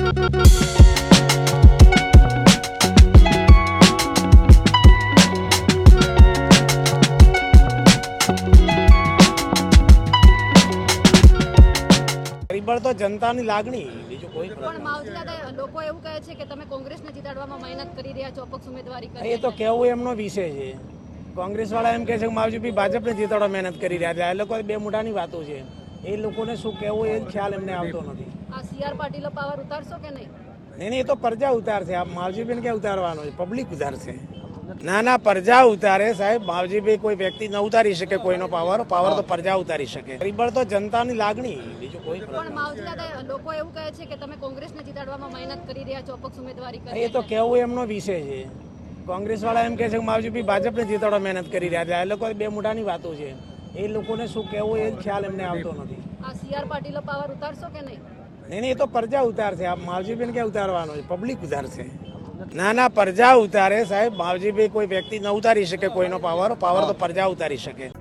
પરિબળ તો જનતાની લાગણી, બીજું કોઈ પણ માવજીદાદા લોકો એવું કહે છે કે તમે કોંગ્રેસને જીતાડવામાં મહેનત કરી રહ્યા છો, અપક્ષ ઉમેદવારી કરી એ તો કહેવું એમનો વિષય છે. કોંગ્રેસ વાળા એમ કહે છે કે માવજીભાઈ ભાજપને જીતાડવા મહેનત કરી રહ્યા છે. આ લોકો બે મોઢાની વાતો છે. એ લોકોને શું કહેવું એ ખ્યાલ એમને આવતો નથી. આ સીઆર પાટીલો પાવર ઉતારશો કે નહીં? નહીં, એ તો પ્રજા ઉતારશે. આ માવજીભાઈને ક્યાં ઉતારવાનો છે? પબ્લિક ઉતારશે. ના ના, પ્રજા ઉતારે સાહેબ. માવજીભાઈ કોઈ વ્યક્તિ ન ઉતારી શકે કોઈનો પાવર. પાવર તો પ્રજા ઉતારી શકે. પરિબળ તો જનતાની લાગણી, બીજું કોઈ પણ માવજીદાદા લોકો એવું કહે છે કે તમે કોંગ્રેસને જીતાડવામાં મહેનત કરી રહ્યા છો, અપક્ષ ઉમેદવારી કરી એ તો કહેવું એમનો વિષય છે. કોંગ્રેસ વાળા એમ કહે છે કે માવજીભાઈ ભાજપને જીતાડવા મહેનત કરી રહ્યા છે. આ લોકો બે મોઢાની વાતો છે. એ લોકોને શું કહેવું એ ખ્યાલ એમને આવતો નથી. આ સીઆર પાટીલો પાવર ઉતારશો કે નહીં? નહીં, એ તો પ્રજા ઉતારશે. આ માવજીભાઈને ક્યાં ઉતારવાનો છે? પબ્લિક ઉતારશે. ના ના, પ્રજા ઉતારે સાહેબ. માવજીભાઈ કોઈ વ્યક્તિ ન ઉતારી શકે કોઈનો પાવર. પાવર તો પ્રજા ઉતારી શકે.